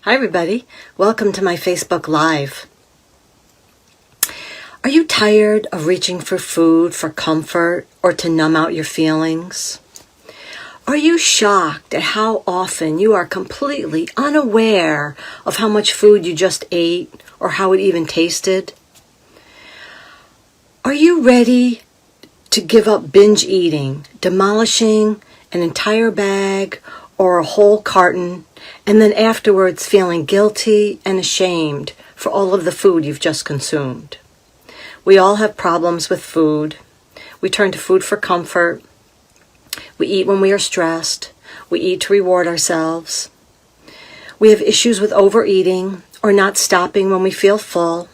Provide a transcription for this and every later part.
Hi everybody, welcome to my Facebook Live. Are you tired of reaching for food for comfort or to numb out your feelings? Are you shocked at how often you are completely unaware of how much food you just ate or how it even tasted? Are you ready to give up binge eating, demolishing an entire bag or a whole carton, and then afterwards feeling guilty and ashamed for all of the food you've just consumed? We all have problems with food. We turn to food for comfort. We eat when we are stressed. We eat to reward ourselves. We have issues with overeating or not stopping when we feel full.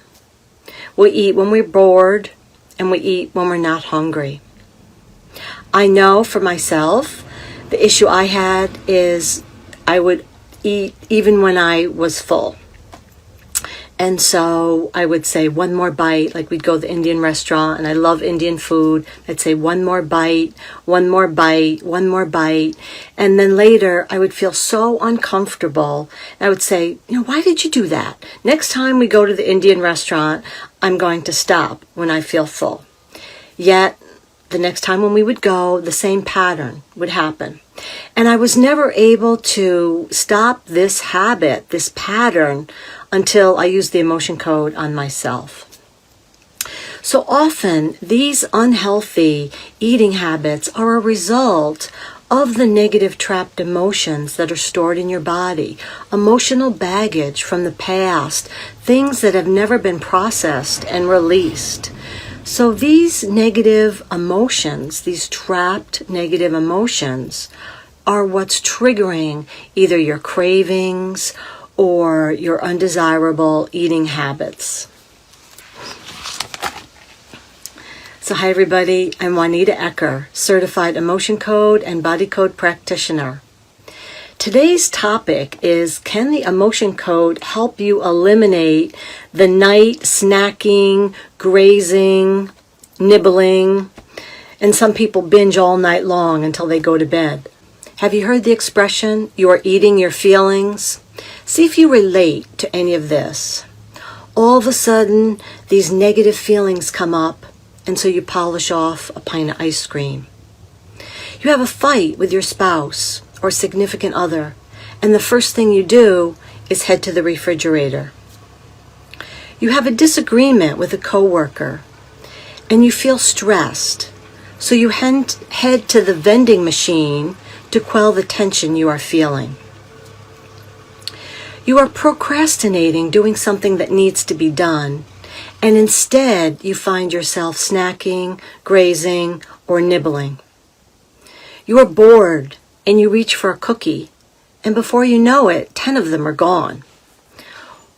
We eat when we're bored, and we eat when we're not hungry. I know for myself, the issue I had is I would eat even when I was full. And so I would say one more bite, like we'd go to the Indian restaurant, and I love Indian food. I'd say one more bite, one more bite, one more bite. And then later I would feel so uncomfortable. I would say, why did you do that? Next time we go to the Indian restaurant, I'm going to stop when I feel full. Yet the next time when we would go, the same pattern would happen. And I was never able to stop this habit, this pattern, until I used the emotion code on myself. So often, these unhealthy eating habits are a result of the negative trapped emotions that are stored in your body, emotional baggage from the past, things that have never been processed and released. So these negative emotions, these trapped negative emotions, are what's triggering either your cravings or your undesirable eating habits. So hi everybody, I'm Juanita Ecker, certified emotion code and body code practitioner. Today's topic is, can the emotion code help you eliminate the night snacking, grazing, nibbling, and some people binge all night long until they go to bed? Have you heard the expression, you are eating your feelings? See if you relate to any of this. All of a sudden, these negative feelings come up, and so you polish off a pint of ice cream. You have a fight with your spouse or significant other, and the first thing you do is head to the refrigerator. You have a disagreement with a coworker, and you feel stressed, so you head to the vending machine to quell the tension you are feeling. You are procrastinating doing something that needs to be done, and instead you find yourself snacking, grazing, or nibbling. You are bored, and you reach for a cookie, and before you know it, 10 of them are gone.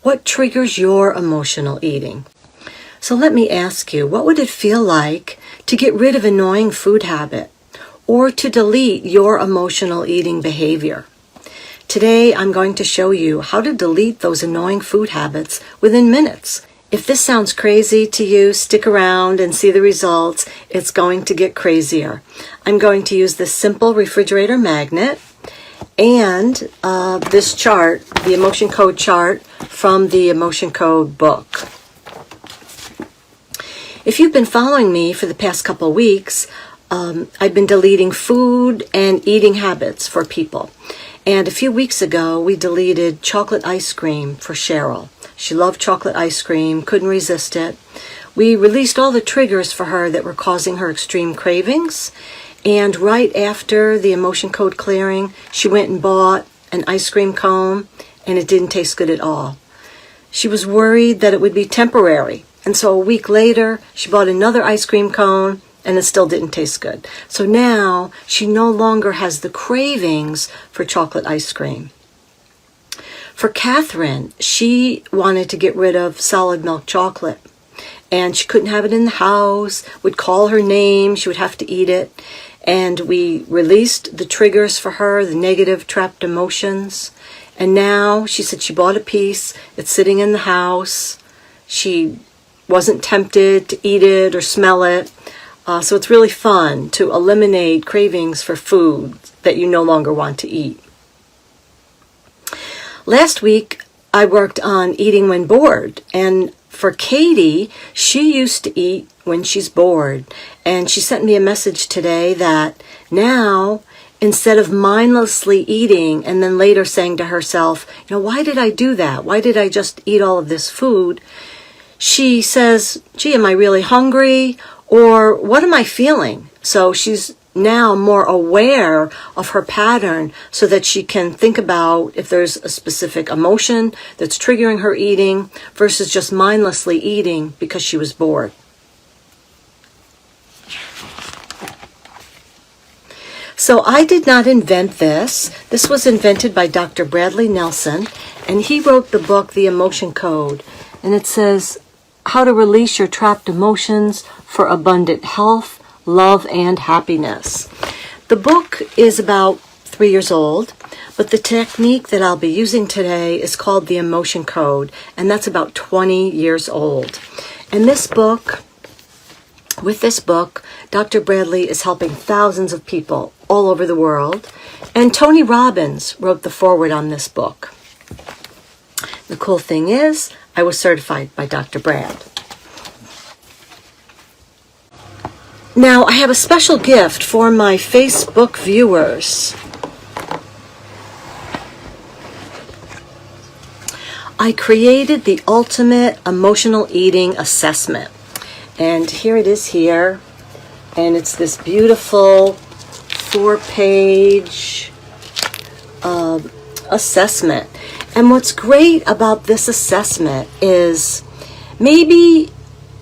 What triggers your emotional eating? So let me ask you, what would it feel like to get rid of annoying food habit or to delete your emotional eating behavior? Today, I'm going to show you how to delete those annoying food habits within minutes. If this sounds crazy to you, stick around and see the results. It's going to get crazier. I'm going to use this simple refrigerator magnet and this chart, the emotion code chart from the emotion code book. If you've been following me for the past couple weeks, I've been deleting food and eating habits for people. And a few weeks ago, we deleted chocolate ice cream for Cheryl. She loved chocolate ice cream, couldn't resist it. We released all the triggers for her that were causing her extreme cravings. And right after the emotion code clearing, she went and bought an ice cream cone, and it didn't taste good at all. She was worried that it would be temporary. And so a week later, she bought another ice cream cone, and it still didn't taste good. So now she no longer has the cravings for chocolate ice cream. For Catherine, she wanted to get rid of solid milk chocolate, and she couldn't have it in the house, would call her name, she would have to eat it. And we released the triggers for her, the negative trapped emotions. And now she said she bought a piece, it's sitting in the house. She wasn't tempted to eat it or smell it. So it's really fun to eliminate cravings for food that you no longer want to eat. Last week, I worked on eating when bored. And for Katie, she used to eat when she's bored. And she sent me a message today that now, instead of mindlessly eating and then later saying to herself, why did I do that? Why did I just eat all of this food? She says, gee, am I really hungry? Or what am I feeling? So she's now more aware of her pattern so that she can think about if there's a specific emotion that's triggering her eating versus just mindlessly eating because she was bored. So I did not invent this. This was invented by Dr. Bradley Nelson, and he wrote the book, The Emotion Code. And it says, how to release your trapped emotions for abundant health, love, and happiness. The book is about 3 years old, but the technique that I'll be using today is called the Emotion Code, and that's about 20 years old. And with this book, Dr. Bradley is helping thousands of people all over the world, and Tony Robbins wrote the foreword on this book. The cool thing is, I was certified by Dr. Brad. Now, I have a special gift for my Facebook viewers. I created the ultimate emotional eating assessment. And here it is here. And it's this beautiful 4-page assessment. And what's great about this assessment is maybe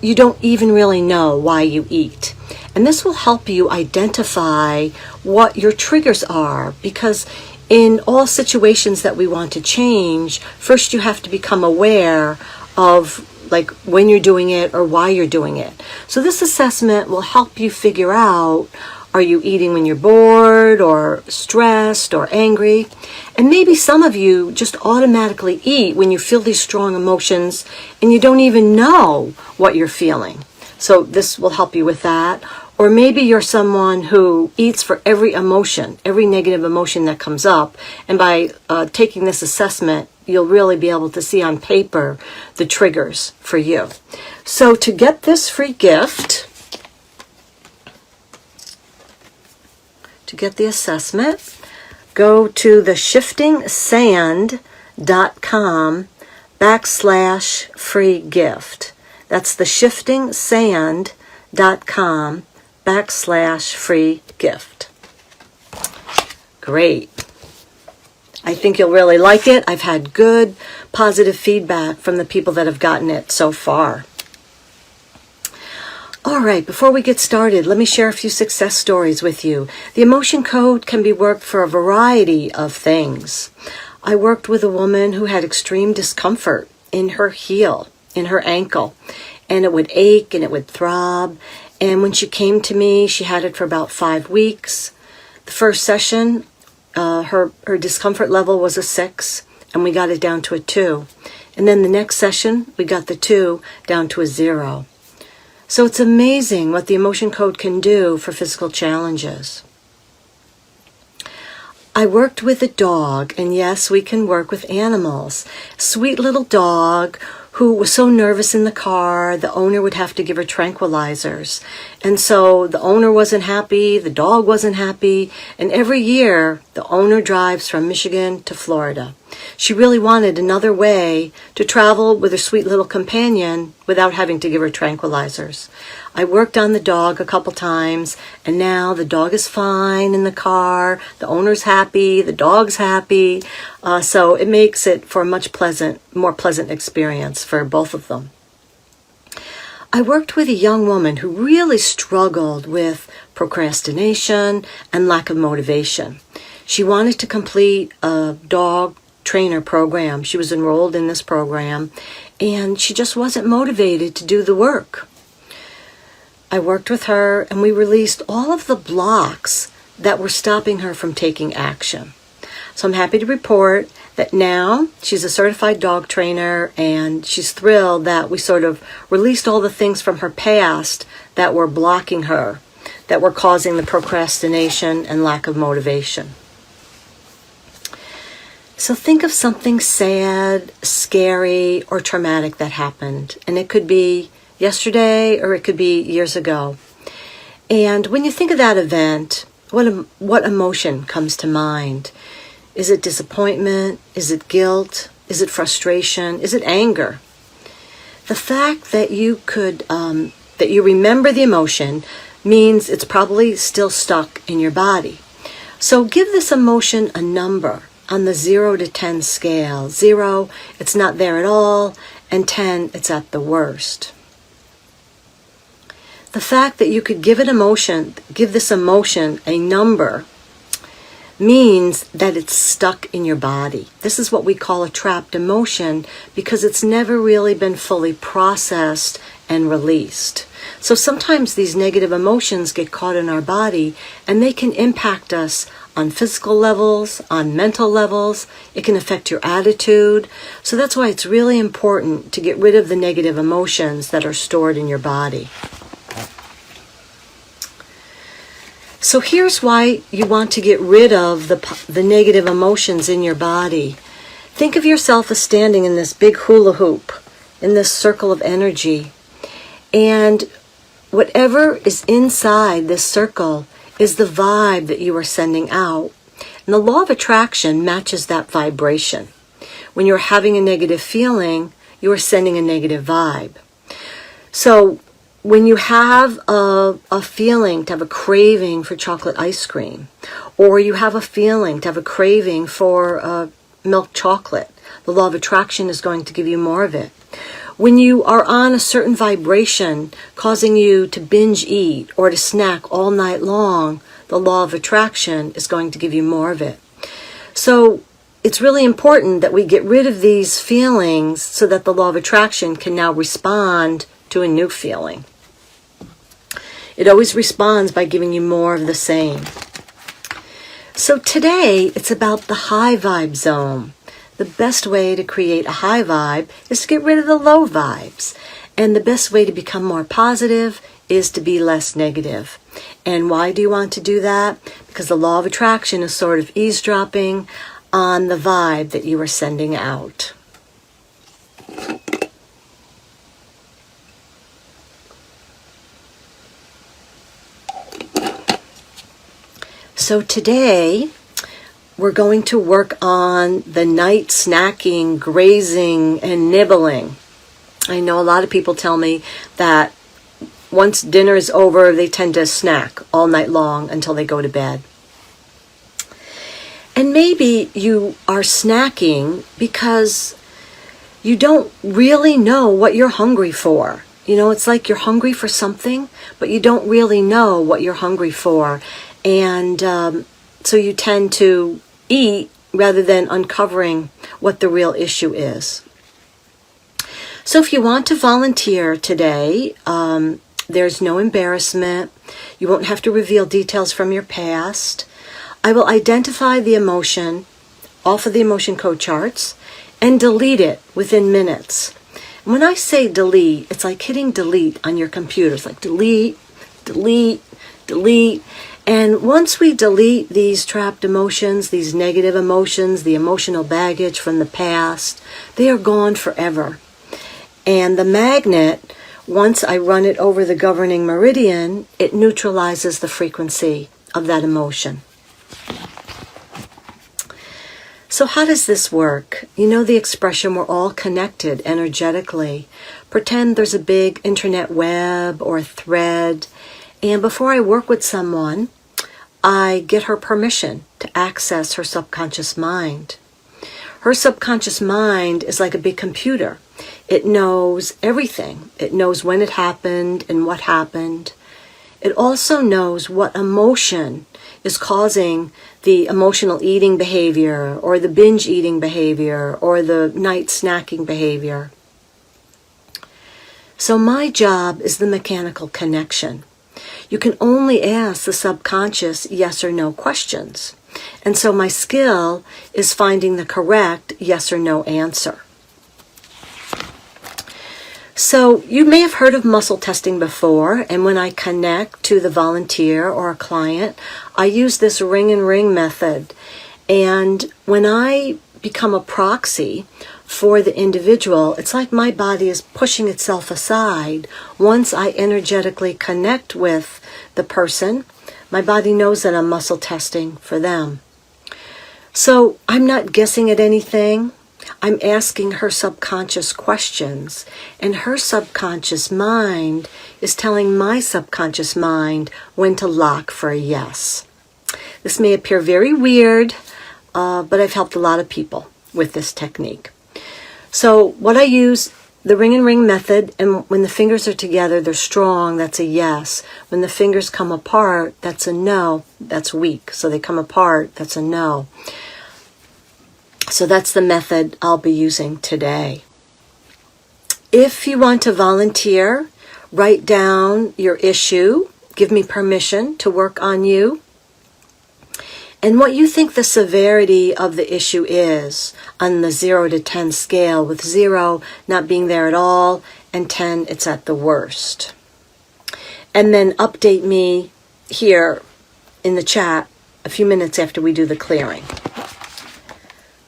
you don't even really know why you eat. And this will help you identify what your triggers are, because in all situations that we want to change, first you have to become aware of when you're doing it or why you're doing it. So this assessment will help you figure out, are you eating when you're bored or stressed or angry? And maybe some of you just automatically eat when you feel these strong emotions and you don't even know what you're feeling. So this will help you with that. Or maybe you're someone who eats for every emotion, every negative emotion that comes up. And by taking this assessment, you'll really be able to see on paper the triggers for you. So to get this free gift, to get the assessment, go to the shiftingsand.com/free gift. That's the shiftingsand.com/free gift. Great. I think you'll really like it. I've had good, positive feedback from the people that have gotten it so far. All right, before we get started, let me share a few success stories with you. The emotion code can be worked for a variety of things. I worked with a woman who had extreme discomfort in her heel, in her ankle, and it would ache and it would throb. And when she came to me, she had it for about 5 weeks. The first session, her discomfort level was a 6, and we got it down to a 2. And then the next session, we got the 2 down to a 0. So it's amazing what the emotion code can do for physical challenges. I worked with a dog, and yes, we can work with animals. Sweet little dog who was so nervous in the car, the owner would have to give her tranquilizers. And so the owner wasn't happy, the dog wasn't happy, and every year the owner drives from Michigan to Florida. She really wanted another way to travel with her sweet little companion without having to give her tranquilizers. I worked on the dog a couple times, and now the dog is fine in the car, the owner's happy, the dog's happy, so it makes it for a much more pleasant experience for both of them. I worked with a young woman who really struggled with procrastination and lack of motivation. She wanted to complete a dog trainer program. She was enrolled in this program, and she just wasn't motivated to do the work. I worked with her, and we released all of the blocks that were stopping her from taking action. So I'm happy to report that now she's a certified dog trainer, and she's thrilled that we sort of released all the things from her past that were blocking her, that were causing the procrastination and lack of motivation. So think of something sad, scary, or traumatic that happened. And it could be yesterday or it could be years ago. And when you think of that event, what emotion comes to mind? Is it disappointment? Is it guilt? Is it frustration? Is it anger? The fact that you that you remember the emotion means it's probably still stuck in your body. So give this emotion a number on the 0 to 10 scale. 0, it's not there at all, and 10, it's at the worst. The fact that you could give this emotion a number means that it's stuck in your body. This is what we call a trapped emotion because it's never really been fully processed and released. So sometimes these negative emotions get caught in our body and they can impact us on physical levels, on mental levels. It can affect your attitude. So that's why it's really important to get rid of the negative emotions that are stored in your body. So here's why you want to get rid of the negative emotions in your body. Think of yourself as standing in this big hula hoop, in this circle of energy. And whatever is inside this circle is the vibe that you are sending out. And the law of attraction matches that vibration. When you're having a negative feeling, you are sending a negative vibe. So when you have a feeling to have a craving for chocolate ice cream, or you have a feeling to have a craving for milk chocolate, the law of attraction is going to give you more of it. When you are on a certain vibration causing you to binge eat or to snack all night long, the law of attraction is going to give you more of it. So it's really important that we get rid of these feelings so that the law of attraction can now respond to a new feeling. It always responds by giving you more of the same. So today, it's about the high vibe zone. The best way to create a high vibe is to get rid of the low vibes. And the best way to become more positive is to be less negative. And why do you want to do that? Because the law of attraction is sort of eavesdropping on the vibe that you are sending out. So today, we're going to work on the night snacking, grazing, and nibbling. I know a lot of people tell me that once dinner is over, they tend to snack all night long until they go to bed. And maybe you are snacking because you don't really know what you're hungry for. You know, it's like you're hungry for something, but you don't really know what you're hungry for. And so you tend to eat rather than uncovering what the real issue is. So if you want to volunteer today, there's no embarrassment. You won't have to reveal details from your past. I will identify the emotion off of the emotion code charts and delete it within minutes. When I say delete, it's like hitting delete on your computer. It's like delete, delete, delete. And once we delete these trapped emotions, these negative emotions, the emotional baggage from the past, they are gone forever. And the magnet, once I run it over the governing meridian, it neutralizes the frequency of that emotion. So how does this work? You know the expression, we're all connected energetically. Pretend there's a big internet web or thread, and before I work with someone, I get her permission to access her subconscious mind. Her subconscious mind is like a big computer. It knows everything. It knows when it happened and what happened. It also knows what emotion is causing the emotional eating behavior or the binge eating behavior or the night snacking behavior. So my job is the mechanical connection. You can only ask the subconscious yes or no questions. And so my skill is finding the correct yes or no answer. So you may have heard of muscle testing before, and when I connect to the volunteer or a client, I use this ring and ring method. And when I become a proxy for the individual. It's like my body is pushing itself aside. Once I energetically connect with the person, my body knows that I'm muscle testing for them. So I'm not guessing at anything. I'm asking her subconscious questions, and her subconscious mind is telling my subconscious mind when to lock for a yes. This may appear very weird, but I've helped a lot of people with this technique. So what I use, the ring and ring method, and when the fingers are together, they're strong, that's a yes. When the fingers come apart, that's a no, that's weak. So they come apart, that's a no. So that's the method I'll be using today. If you want to volunteer, write down your issue, give me permission to work on you, and what you think the severity of the issue is on the 0 to 10 scale, with 0 not being there at all and 10 it's at the worst. And then update me here in the chat a few minutes after we do the clearing.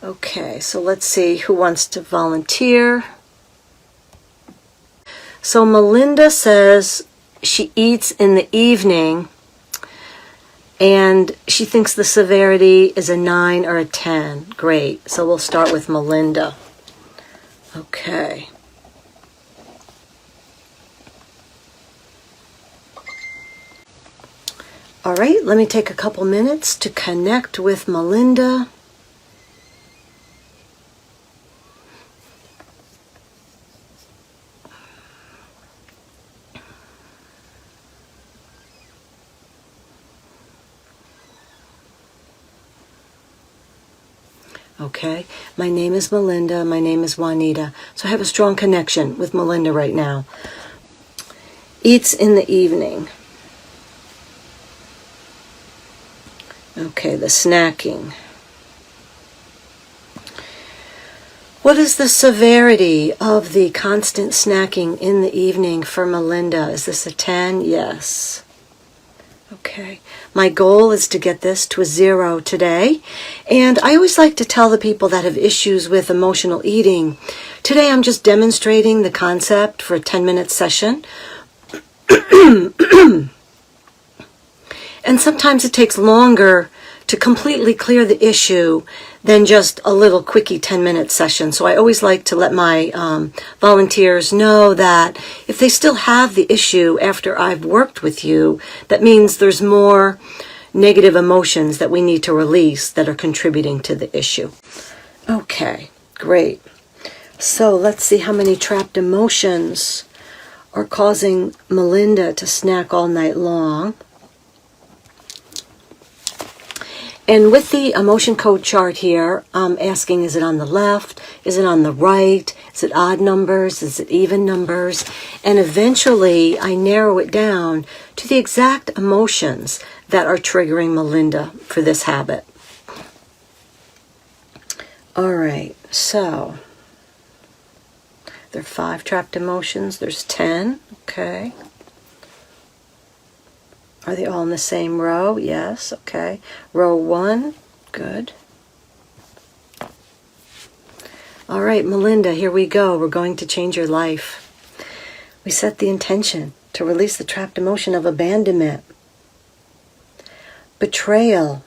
Okay, so let's see who wants to volunteer. So Melinda says she eats in the evening and she thinks the severity is a 9 or a 10. Great. So we'll start with Melinda. Okay. All right, let me take a couple minutes to connect with Melinda. Okay, my name is Melinda, my name is Juanita, so I have a strong connection with Melinda right now. Eats in the evening. Okay, the snacking. What is the severity of the constant snacking in the evening for Melinda? Is this a 10? Yes. Okay. My goal is to get this to a 0 today. And I always like to tell the people that have issues with emotional eating, today I'm just demonstrating the concept for a 10-minute session. And sometimes it takes longer to completely clear the issue than just a little quickie 10-minute session. So I always like to let my volunteers know that if they still have the issue after I've worked with you, that means there's more negative emotions that we need to release that are contributing to the issue. Okay, great. So let's see how many trapped emotions are causing Melinda to snack all night long. And with the emotion code chart here, I'm asking, is it on the left? Is it on the right? Is it odd numbers? Is it even numbers? And eventually I narrow it down to the exact emotions that are triggering Melinda for this habit. All right, so there are 5 trapped emotions. There's 10, okay. Are they all in the same row? Yes, okay. Row 1, good. All right, Melinda, here we go. We're going to change your life. We set the intention to release the trapped emotion of abandonment, betrayal,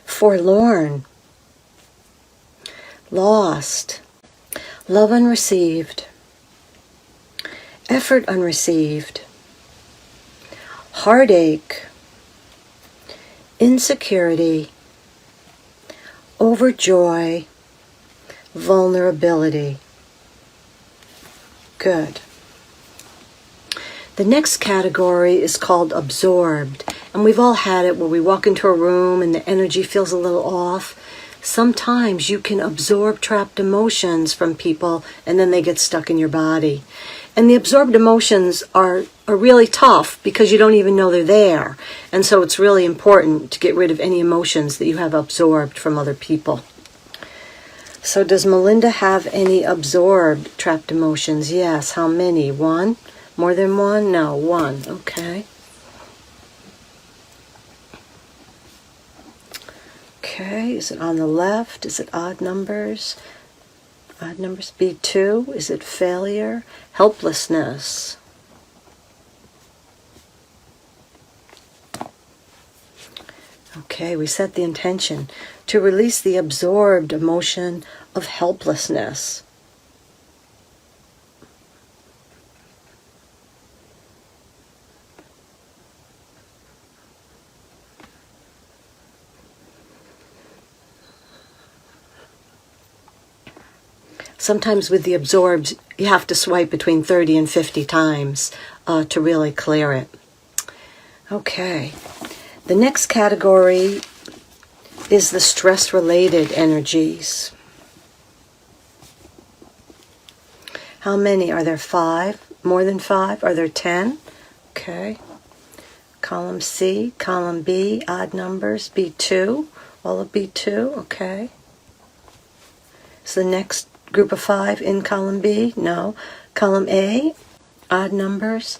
forlorn, lost, love unreceived, effort unreceived, heartache, insecurity, overjoy, vulnerability. Good. The next category is called absorbed. And we've all had it where we walk into a room and the energy feels a little off. Sometimes you can absorb trapped emotions from people and then they get stuck in your body. And the absorbed emotions are really tough because you don't even know they're there. And so it's really important to get rid of any emotions that you have absorbed from other people. So does Melinda have any absorbed trapped emotions? Yes. How many? 1? More than 1? No, 1. Okay. Okay, is it on the left? Is it odd numbers? Odd numbers. B2, is it failure? Helplessness. Okay, we set the intention to release the absorbed emotion of helplessness. Sometimes with the absorbed, you have to swipe between 30 and 50 times to really clear it. Okay. The next category is the stress-related energies. How many? Are there 5? More than 5? Are there 10? Okay. Column C, column B, odd numbers, B2, all of B2, okay. Is the next group of 5 in column B? No. Column A, odd numbers,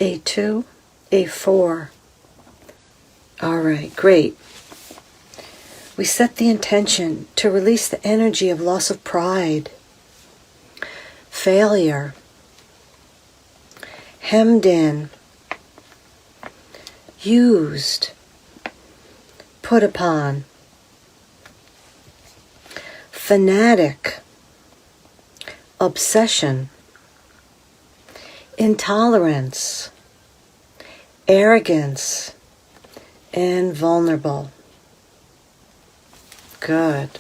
A2, A4. All right, great. We set the intention to release the energy of loss of pride, failure, hemmed in, used, put upon, fanatic, obsession, intolerance, arrogance, and vulnerable. Good.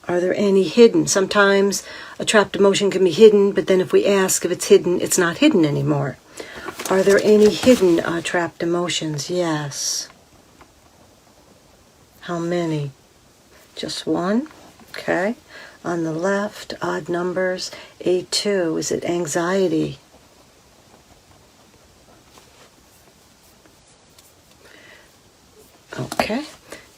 Are there any hidden? Sometimes a trapped emotion can be hidden, but then if we ask if it's hidden, it's not hidden anymore. Are there any hidden trapped emotions? Yes. How many? Just one? Okay. On the left, odd numbers, A2. Is it anxiety? Okay,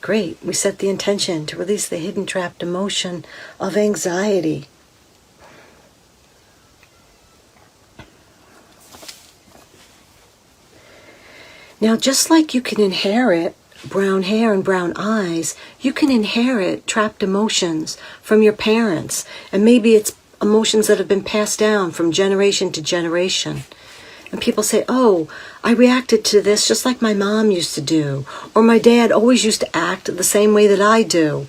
great. We set the intention to release the hidden trapped emotion of anxiety. Now, just like you can inherit brown hair and brown eyes, you can inherit trapped emotions from your parents. And maybe it's emotions that have been passed down from generation to generation. And people say, oh, I reacted to this just like my mom used to do. Or my dad always used to act the same way that I do.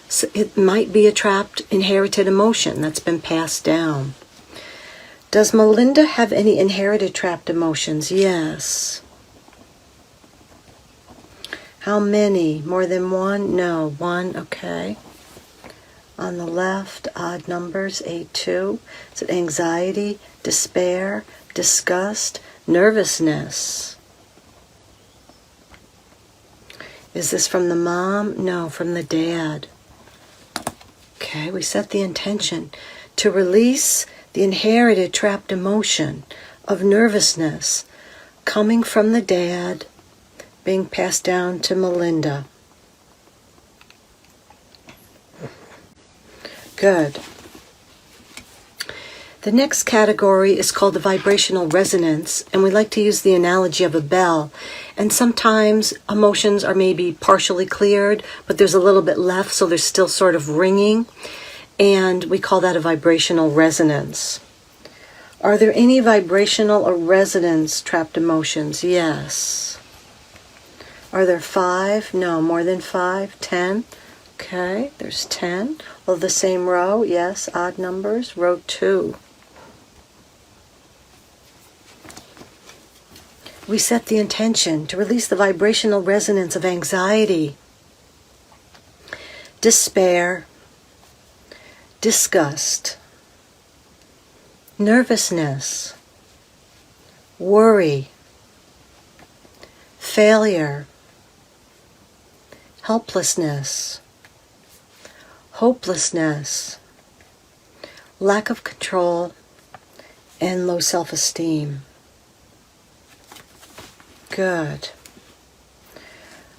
So it might be a trapped, inherited emotion that's been passed down. Does Melinda have any inherited trapped emotions? Yes. How many? More than one? No. One, okay. On the left, odd numbers, A2. Is it anxiety, despair, disgust, nervousness? Is this from the mom? No, from the dad. Okay, we set the intention to release the inherited trapped emotion of nervousness coming from the dad, being passed down to Melinda. Good. The next category is called the vibrational resonance, and we like to use the analogy of a bell. And sometimes emotions are maybe partially cleared, but there's a little bit left, so there's still sort of ringing, and we call that a vibrational resonance. Are there any vibrational or resonance trapped emotions? Yes. Are there 5? No. More than 5? 10? Okay, there's 10. Well, the same row? Yes. Odd numbers? Row 2. We set the intention to release the vibrational resonance of anxiety, despair, disgust, nervousness, worry, failure, helplessness, hopelessness, lack of control, and low self-esteem. Good.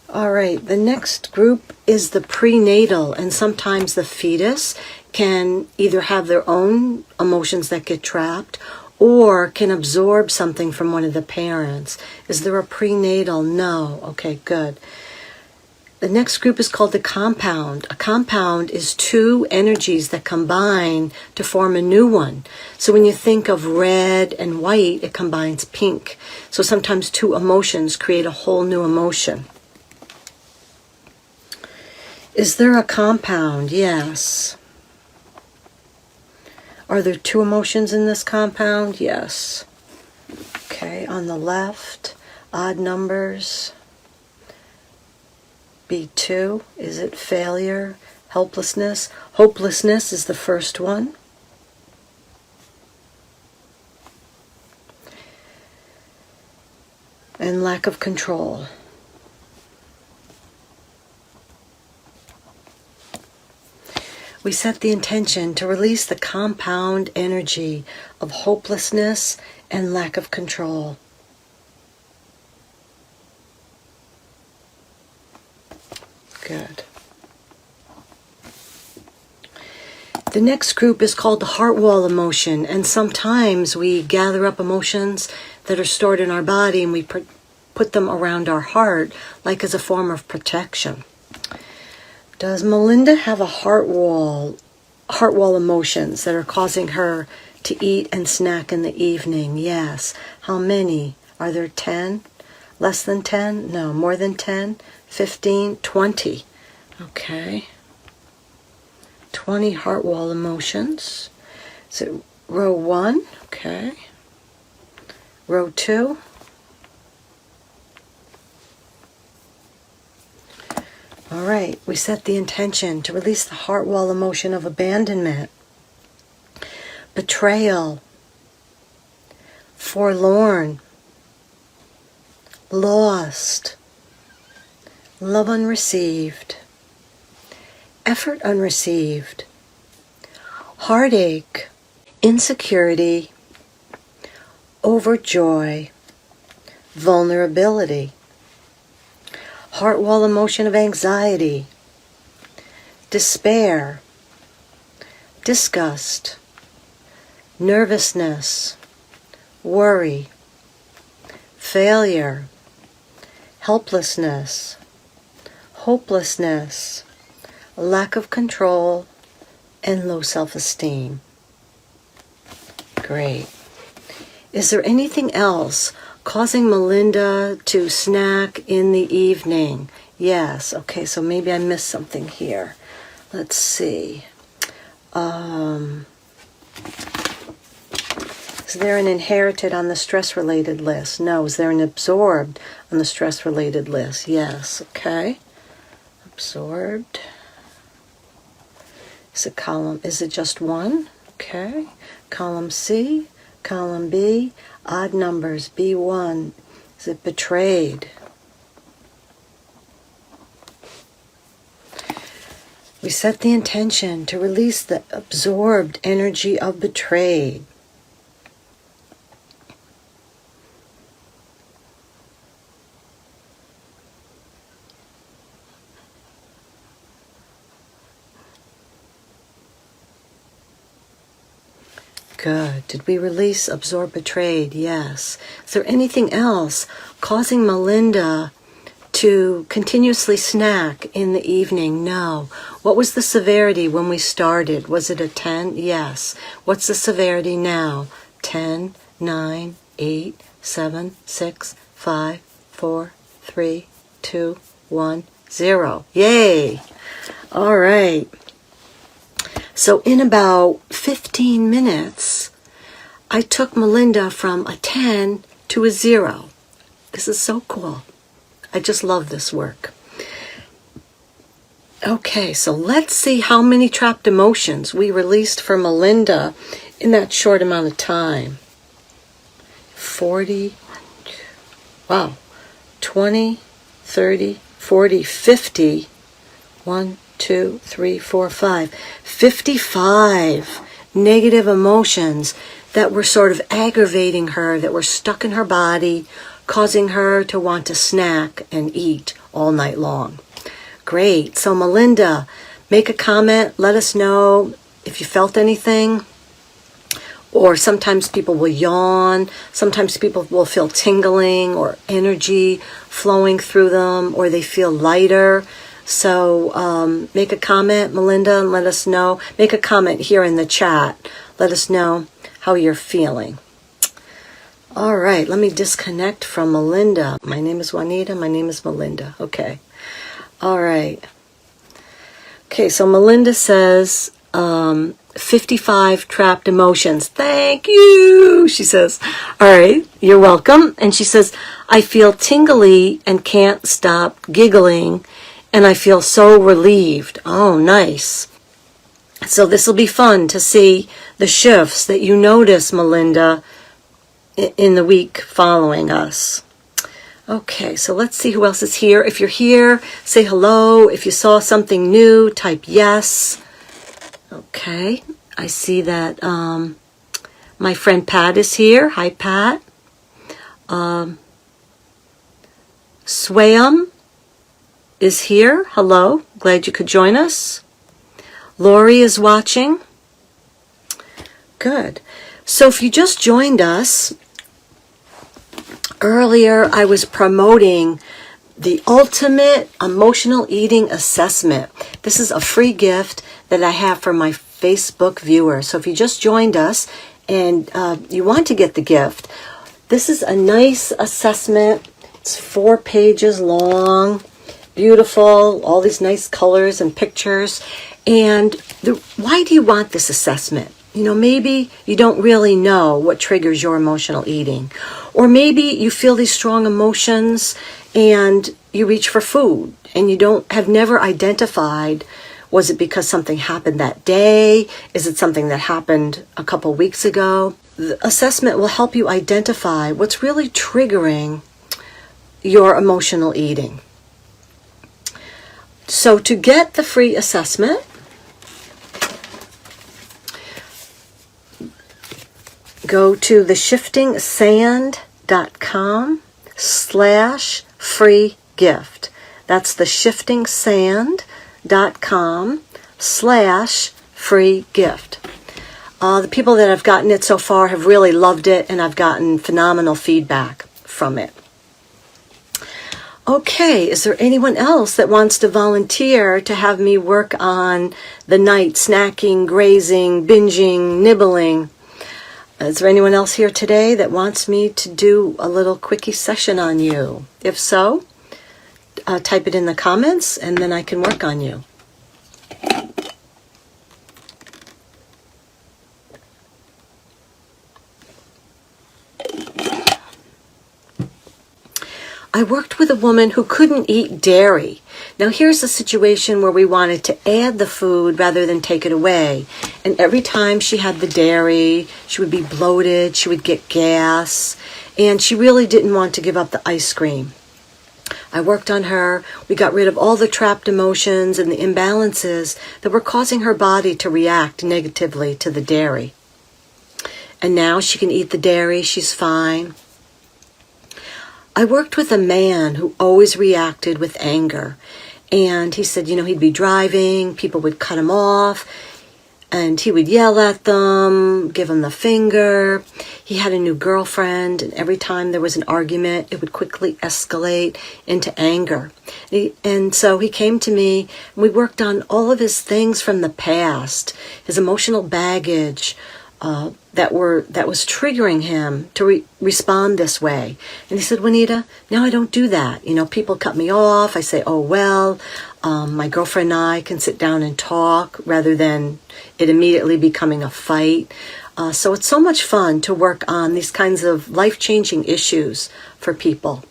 All right, the next group is the prenatal, and sometimes the fetus can either have their own emotions that get trapped, or can absorb something from one of the parents. Is there a prenatal? No. Okay, good. The next group is called the compound. A compound is two energies that combine to form a new one. So when you think of red and white, it combines pink. So sometimes two emotions create a whole new emotion. Is there a compound? Yes. Are there two emotions in this compound? Yes. Okay, on the left, odd numbers. B2, is it failure, helplessness? Hopelessness is the first one. And lack of control. We set the intention to release the compound energy of hopelessness and lack of control. Good. The next group is called the heart wall emotion, and sometimes we gather up emotions that are stored in our body and we put them around our heart, like as a form of protection. Does Melinda have a heart wall emotions that are causing her to eat and snack in the evening? Yes. How many? Are there 10? Less than 10? No. More than 10? 15? 20. Okay. 20 heart wall emotions. So row 1. Okay. Row 2. All right, we set the intention to release the heart wall emotion of abandonment, betrayal, forlorn, lost, love unreceived, effort unreceived, heartache, insecurity, overjoy, vulnerability. Heart wall emotion of anxiety, despair, disgust, nervousness, worry, failure, helplessness, hopelessness, lack of control, and low self-esteem. Great. Is there anything else causing Melinda to snack in the evening? Yes. Okay, so maybe I missed something here. Let's see. Is there an inherited on the stress-related list? No. Is there an absorbed on the stress-related list? Yes. Okay. Absorbed. Is it just one? Okay. Column C. Column B, odd numbers, B1. Is it betrayed? We set the intention to release the absorbed energy of betrayed. Good. Did we release absorb betrayed? Yes. Is there anything else causing Melinda to continuously snack in the evening? No. What was the severity when we started? Was it a 10? Yes. What's the severity now? 10, 9, 8, 7, 6, 5, 4, 3, 2, 1, 0. Yay! All right. So in about 15 minutes, I took Melinda from a 10 to a 0. This is so cool. I just love this work. Okay, so let's see how many trapped emotions we released for Melinda in that short amount of time. 40, wow, 20, 30, 40, 50, 1, 2, 3, 4, 5. 55 negative emotions that were sort of aggravating her, that were stuck in her body, causing her to want to snack and eat all night long. Great. So Melinda, make a comment. Let us know if you felt anything, or sometimes people will yawn, sometimes people will feel tingling or energy flowing through them, or they feel lighter. So make a comment, Melinda, and let us know. Make a comment here in the chat. Let us know how you're feeling. All right, let me disconnect from Melinda. My name is Juanita. My name is Melinda. Okay. All right. Okay, so Melinda says 55 trapped emotions. Thank you, she says. All right, you're welcome. And she says, I feel tingly and can't stop giggling, and I feel so relieved. Oh, nice. So this will be fun to see the shifts that you notice, Melinda, in the week following us. Okay, so let's see who else is here. If you're here, say hello. If you saw something new, type yes. Okay, I see that my friend Pat is here. Hi, Pat. Swayam is here. Hello, glad you could join us. Lori is watching. Good. So if you just joined us, earlier I was promoting the Ultimate Emotional Eating Assessment. This is a free gift that I have for my Facebook viewers. So if you just joined us and you want to get the gift, this is a nice assessment. It's 4 pages long, beautiful, all these nice colors and pictures. And why do you want this assessment? You know, maybe you don't really know what triggers your emotional eating. Or maybe you feel these strong emotions and you reach for food and you have never identified, was it because something happened that day? Is it something that happened a couple weeks ago? The assessment will help you identify what's really triggering your emotional eating. So to get the free assessment, go to theshiftingsand.com/free gift. That's theshiftingsand.com/free gift. The people that have gotten it so far have really loved it, and I've gotten phenomenal feedback from it. Okay, is there anyone else that wants to volunteer to have me work on the night snacking, grazing, binging, nibbling? Is there anyone else here today that wants me to do a little quickie session on you? If so, type it in the comments and then I can work on you. I worked with a woman who couldn't eat dairy. Now here's a situation where we wanted to add the food rather than take it away. And every time she had the dairy, she would be bloated, she would get gas, and she really didn't want to give up the ice cream. I worked on her. We got rid of all the trapped emotions and the imbalances that were causing her body to react negatively to the dairy. And now she can eat the dairy, she's fine. I worked with a man who always reacted with anger. And he said, he'd be driving, people would cut him off, and he would yell at them, give them the finger. He had a new girlfriend, and every time there was an argument, it would quickly escalate into anger. And so he came to me, and we worked on all of his things from the past, his emotional baggage, that was triggering him to respond this way. And he said, Juanita, now I don't do that. People cut me off. I say, oh, well, my girlfriend and I can sit down and talk rather than it immediately becoming a fight. So it's so much fun to work on these kinds of life-changing issues for people.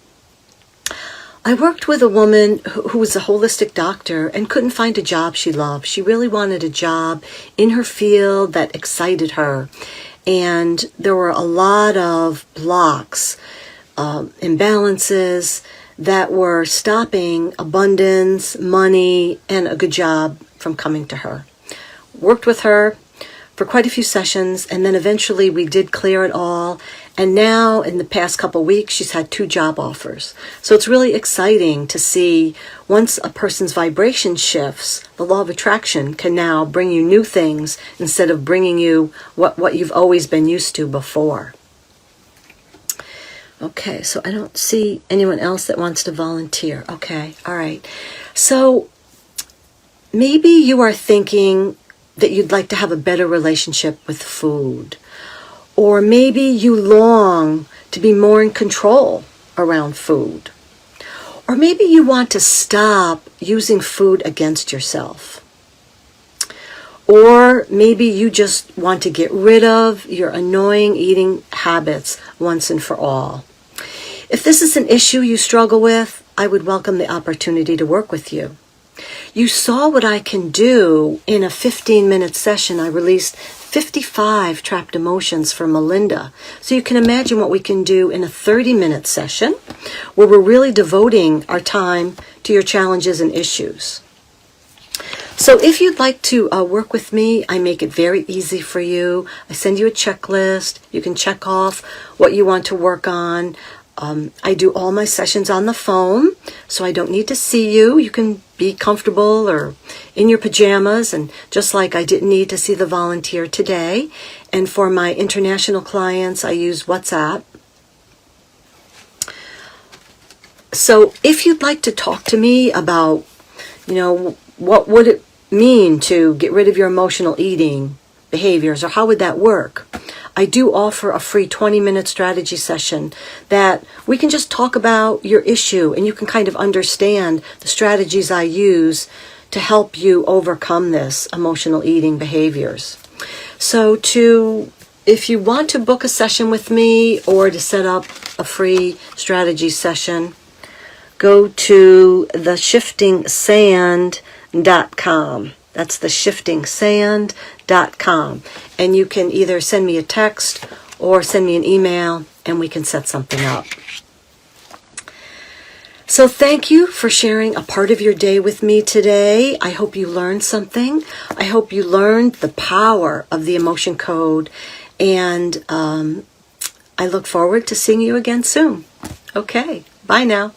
I worked with a woman who was a holistic doctor and couldn't find a job she loved. She really wanted a job in her field that excited her. And there were a lot of blocks, imbalances that were stopping abundance, money, and a good job from coming to her. Worked with her for quite a few sessions, and then eventually we did clear it all, And now, in the past couple weeks, she's had 2 job offers. So it's really exciting to see once a person's vibration shifts, the law of attraction can now bring you new things instead of bringing you what you've always been used to before. Okay, so I don't see anyone else that wants to volunteer. Okay, all right. So maybe you are thinking that you'd like to have a better relationship with food. Or maybe you long to be more in control around food. Or maybe you want to stop using food against yourself. Or maybe you just want to get rid of your annoying eating habits once and for all. If this is an issue you struggle with, I would welcome the opportunity to work with you. You saw what I can do in a 15-minute session. I released 55 trapped emotions for Melinda. So you can imagine what we can do in a 30-minute session where we're really devoting our time to your challenges and issues. So if you'd like to work with me, I make it very easy for you. I send you a checklist. You can check off what you want to work on. I do all my sessions on the phone, so I don't need to see you. You can be comfortable or in your pajamas, and just like I didn't need to see the volunteer today. And for my international clients, I use WhatsApp. So if you'd like to talk to me about, what would it mean to get rid of your emotional eating behaviors, or how would that work? I do offer a free 20-minute strategy session that we can just talk about your issue and you can kind of understand the strategies I use to help you overcome this emotional eating behaviors. So if you want to book a session with me or to set up a free strategy session, go to theshiftingsand.com. That's theshiftingsand.com. And you can either send me a text or send me an email and we can set something up. So thank you for sharing a part of your day with me today. I hope you learned something. I hope you learned the power of the emotion code. And I look forward to seeing you again soon. Okay, bye now.